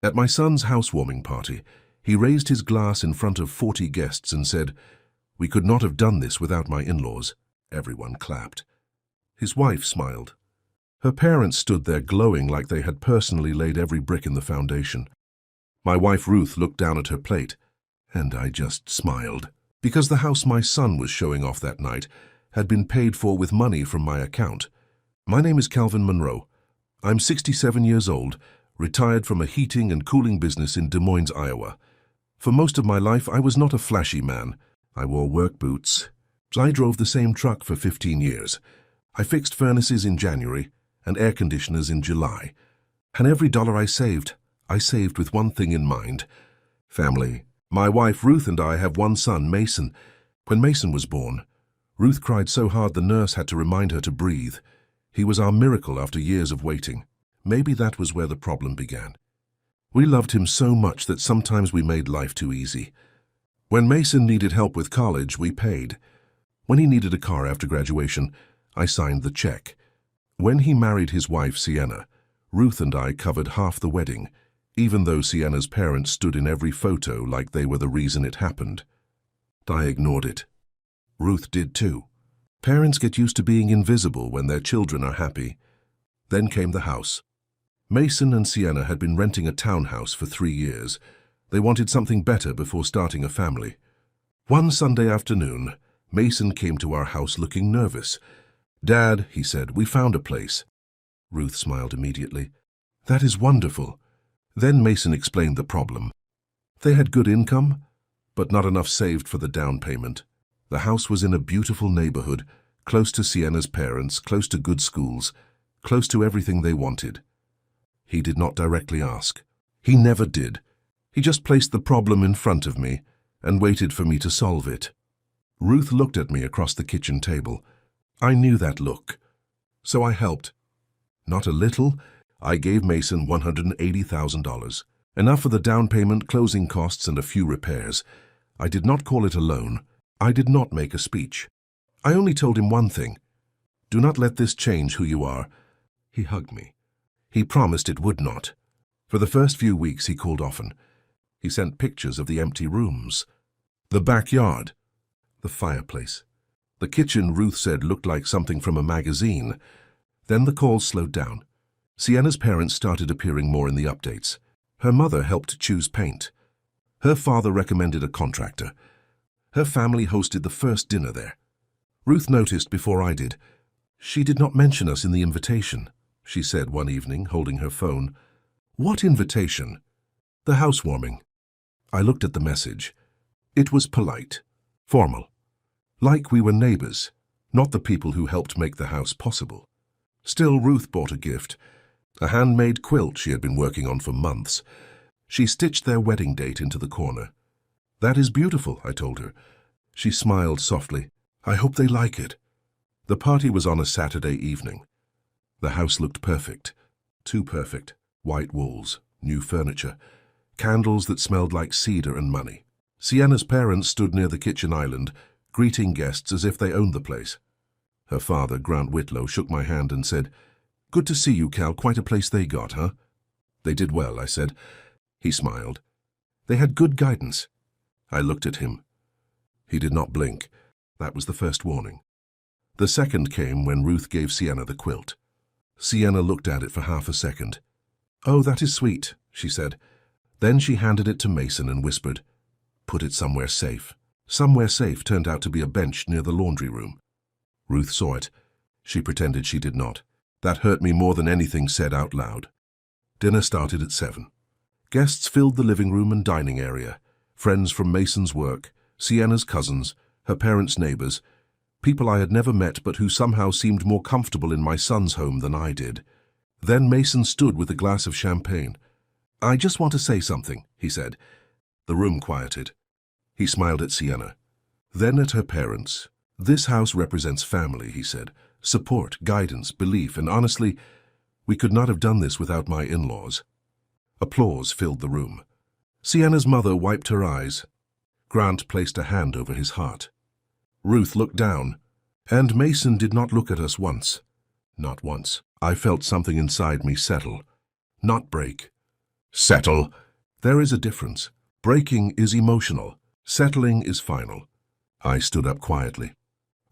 At my son's housewarming party, he raised his glass in front of 40 guests and said, "We could not have done this without my in-laws." Everyone clapped. His wife smiled. Her parents stood there glowing like they had personally laid every brick in the foundation. My wife Ruth looked down at her plate, and I just smiled, because the house my son was showing off that night had been paid for with money from my account. My name is Calvin Monroe. I'm 67 years old, retired from a heating and cooling business in Des Moines, Iowa. For most of my life, I was not a flashy man. I wore work boots. I drove the same truck for 15 years. I fixed furnaces in January and air conditioners in July. And every dollar I saved with one thing in mind: family. My wife Ruth and I have one son, Mason. When Mason was born, Ruth cried so hard the nurse had to remind her to breathe. He was our miracle after years of waiting. Maybe that was where the problem began. We loved him so much that sometimes we made life too easy. When Mason needed help with college, we paid. When he needed a car after graduation, I signed the check. When he married his wife, Sienna, Ruth and I covered half the wedding, even though Sienna's parents stood in every photo like they were the reason it happened. I ignored it. Ruth did too. Parents get used to being invisible when their children are happy. Then came the house. Mason and Sienna had been renting a townhouse for 3 years. They wanted something better before starting a family. One Sunday afternoon, Mason came to our house looking nervous. "Dad," he said, "we found a place." Ruth smiled immediately. "That is wonderful." Then Mason explained the problem. They had good income, but not enough saved for the down payment. The house was in a beautiful neighborhood, close to Sienna's parents, close to good schools, close to everything they wanted. He did not directly ask. He never did. He just placed the problem in front of me and waited for me to solve it. Ruth looked at me across the kitchen table. I knew that look. So I helped. Not a little. I gave Mason $180,000. Enough for the down payment, closing costs, and a few repairs. I did not call it a loan. I did not make a speech. I only told him one thing: do not let this change who you are. He hugged me. He promised it would not. For the first few weeks he called often. He sent pictures of the empty rooms, the backyard, the fireplace. The kitchen, Ruth said, looked like something from a magazine. Then the calls slowed down. Sienna's parents started appearing more in the updates. Her mother helped choose paint. Her father recommended a contractor. Her family hosted the first dinner there. Ruth noticed before I did. "She did not mention us in the invitation," she said one evening, holding her phone. "What invitation?" "The housewarming." I looked at the message. It was polite, formal, like we were neighbors, not the people who helped make the house possible. Still, Ruth bought a gift, a handmade quilt she had been working on for months. She stitched their wedding date into the corner. "That is beautiful," I told her. She smiled softly. "I hope they like it." The party was on a Saturday evening. The house looked perfect. Too perfect. White walls, new furniture, candles that smelled like cedar and money. Sienna's parents stood near the kitchen island, greeting guests as if they owned the place. Her father, Grant Whitlow, shook my hand and said, "Good to see you, Cal. Quite a place they got, huh?" "They did well," I said. He smiled. "They had good guidance." I looked at him. He did not blink. That was the first warning. The second came when Ruth gave Sienna the quilt. Sienna looked at it for half a second. "Oh, that is sweet," she said. Then she handed it to Mason and whispered, "Put it somewhere safe." Somewhere safe turned out to be a bench near the laundry room. Ruth saw it. She pretended she did not. That hurt me more than anything said out loud. Dinner started at 7. Guests filled the living room and dining area. Friends from Mason's work, Sienna's cousins, her parents' neighbors, people I had never met but who somehow seemed more comfortable in my son's home than I did. Then Mason stood with a glass of champagne. "I just want to say something," he said. The room quieted. He smiled at Sienna, then at her parents. "This house represents family," he said. "Support, guidance, belief, and honestly, we could not have done this without my in-laws." Applause filled the room. Sienna's mother wiped her eyes. Grant placed a hand over his heart. Ruth looked down, and Mason did not look at us once. Not once. I felt something inside me settle, not break. Settle. There is a difference. Breaking is emotional. Settling is final. I stood up quietly.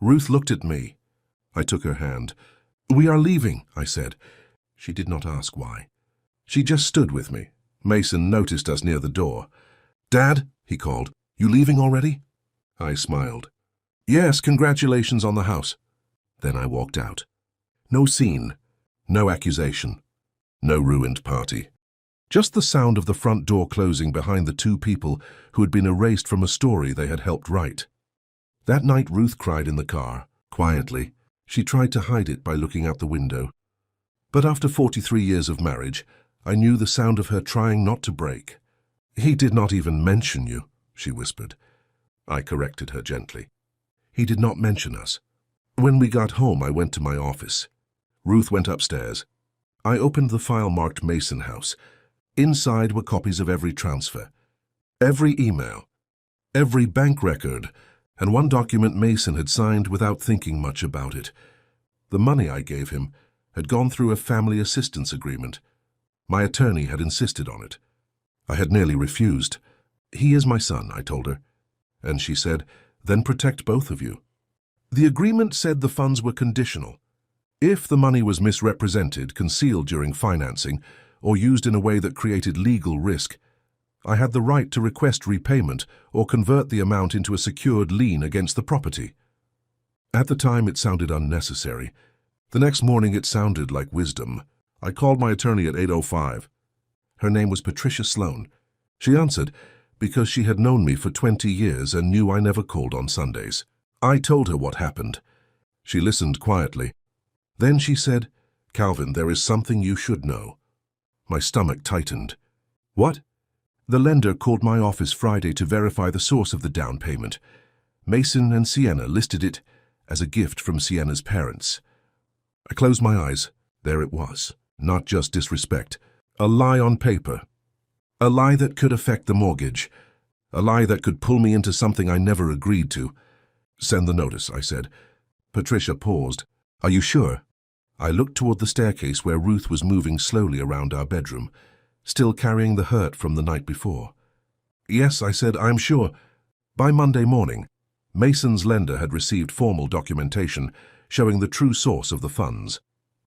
Ruth looked at me. I took her hand. We are leaving, I said. She did not ask why. She just stood with me. Mason noticed us near the door. Dad, he called, you leaving already? I smiled. Yes, congratulations on the house. Then I walked out. No scene, no accusation, no ruined party. Just the sound of the front door closing behind the two people who had been erased from a story they had helped write. That night Ruth cried in the car, quietly. She tried to hide it by looking out the window. But after 43 years of marriage, I knew the sound of her trying not to break. He did not even mention you, she whispered. I corrected her gently. He did not mention us. When we got home, I went to my office. Ruth went upstairs. I opened the file marked Mason House. Inside were copies of every transfer, every email, every bank record, and one document Mason had signed without thinking much about it. The money I gave him had gone through a family assistance agreement. My attorney had insisted on it. I had nearly refused. He is my son, I told her. And she said, then protect both of you. The agreement said the funds were conditional. If the money was misrepresented, concealed during financing, or used in a way that created legal risk, I had the right to request repayment or convert the amount into a secured lien against the property. At the time, it sounded unnecessary. The next morning, it sounded like wisdom. I called my attorney at 8:05. Her name was Patricia Sloan. She answered because she had known me for 20 years and knew I never called on Sundays. I told her what happened. She listened quietly. Then she said, Calvin, there is something you should know. My stomach tightened. What? The lender called my office Friday to verify the source of the down payment. Mason and Sienna listed it as a gift from Sienna's parents. I closed my eyes. There it was. Not just disrespect. A lie on paper. A lie that could affect the mortgage. A lie that could pull me into something I never agreed to. Send the notice, I said. Patricia paused. Are you sure? I looked toward the staircase where Ruth was moving slowly around our bedroom, still carrying the hurt from the night before. Yes, I said, I'm sure. By Monday morning, Mason's lender had received formal documentation showing the true source of the funds.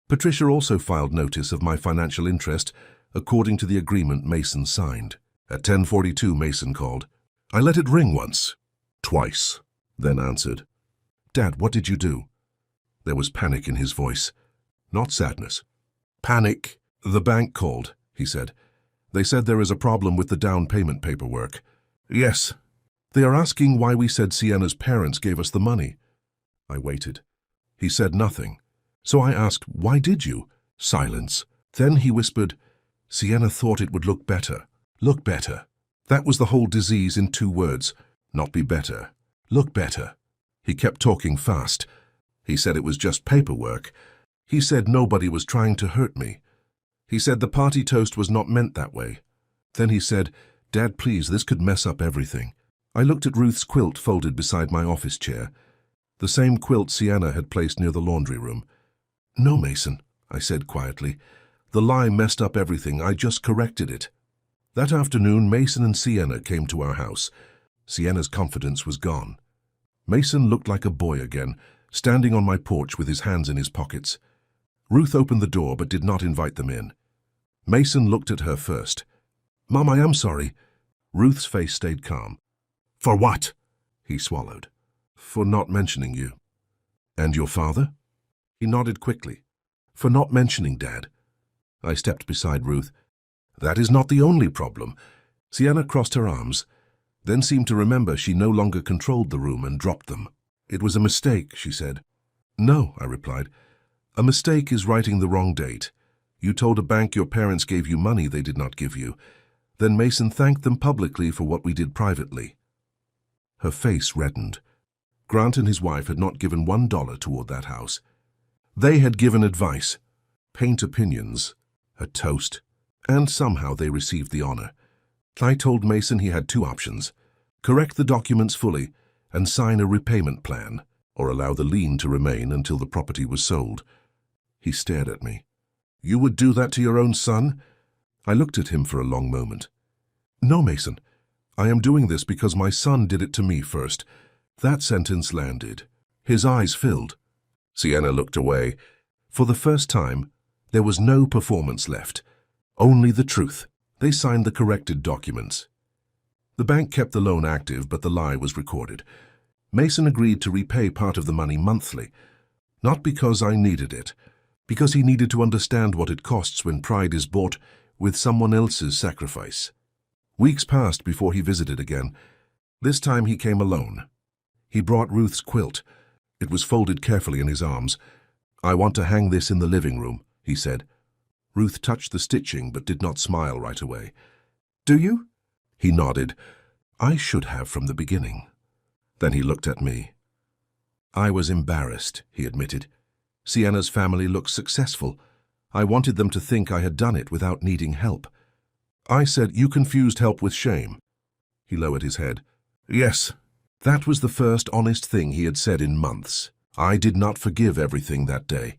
Patricia also filed notice of my financial interest according to the agreement Mason signed. At 10:42, Mason called. I let it ring once, twice, then answered. Dad, what did you do? There was panic in his voice. Not sadness. Panic. The bank called, he said. They said there is a problem with the down payment paperwork. Yes. They are asking why we said Sienna's parents gave us the money. I waited. He said nothing. So I asked, why did you? Silence. Then he whispered, Sienna thought it would look better. Look better. That was the whole disease in 2 words. Not be better. Look better. He kept talking fast. He said it was just paperwork. He said nobody was trying to hurt me. He said the party toast was not meant that way. Then he said, Dad, please, this could mess up everything. I looked at Ruth's quilt folded beside my office chair, the same quilt Sienna had placed near the laundry room. No, Mason, I said quietly. The lie messed up everything. I just corrected it. That afternoon, Mason and Sienna came to our house. Sienna's confidence was gone. Mason looked like a boy again, standing on my porch with his hands in his pockets. Ruth opened the door but did not invite them in. Mason looked at her first. Mom, I am sorry. Ruth's face stayed calm. For what? He swallowed. For not mentioning you. And your father? He nodded quickly. For not mentioning Dad. I stepped beside Ruth. That is not the only problem. Sienna crossed her arms, then seemed to remember she no longer controlled the room and dropped them. It was a mistake, she said. No, I replied. A mistake is writing the wrong date. You told a bank your parents gave you money they did not give you. Then Mason thanked them publicly for what we did privately. Her face reddened. Grant and his wife had not given $1 toward that house. They had given advice, paint opinions, a toast, and somehow they received the honor. I told Mason he had 2 options: correct the documents fully and sign a repayment plan, or allow the lien to remain until the property was sold. He stared at me. You would do that to your own son? I looked at him for a long moment. No, Mason. I am doing this because my son did it to me first. That sentence landed. His eyes filled. Sienna looked away. For the first time, there was no performance left. Only the truth. They signed the corrected documents. The bank kept the loan active, but the lie was recorded. Mason agreed to repay part of the money monthly. Not because I needed it, because he needed to understand what it costs when pride is bought with someone else's sacrifice. Weeks passed before he visited again. This time he came alone. He brought Ruth's quilt. It was folded carefully in his arms. "I want to hang this in the living room," he said. Ruth touched the stitching but did not smile right away. "Do you?" He nodded. "I should have from the beginning." Then he looked at me. I was embarrassed, he admitted. Sienna's family looked successful. I wanted them to think I had done it without needing help. I said, "You confused help with shame." He lowered his head. "Yes." That was the first honest thing he had said in months. I did not forgive everything that day.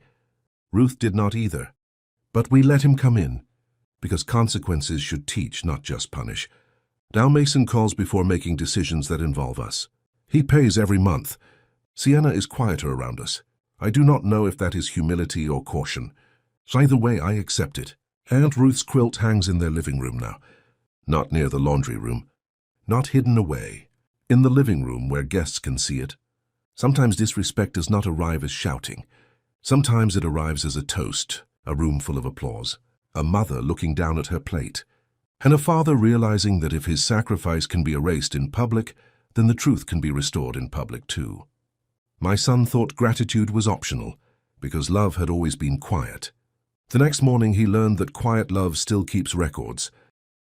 Ruth did not either. But we let him come in, because consequences should teach, not just punish. Now Mason calls before making decisions that involve us. He pays every month. Sienna is quieter around us. I do not know if that is humility or caution. Either way, I accept it. Aunt Ruth's quilt hangs in their living room now. Not near the laundry room. Not hidden away. In the living room where guests can see it. Sometimes disrespect does not arrive as shouting. Sometimes it arrives as a toast, a room full of applause, a mother looking down at her plate, and a father realizing that if his sacrifice can be erased in public, then the truth can be restored in public too. My son thought gratitude was optional, because love had always been quiet. The next morning he learned that quiet love still keeps records.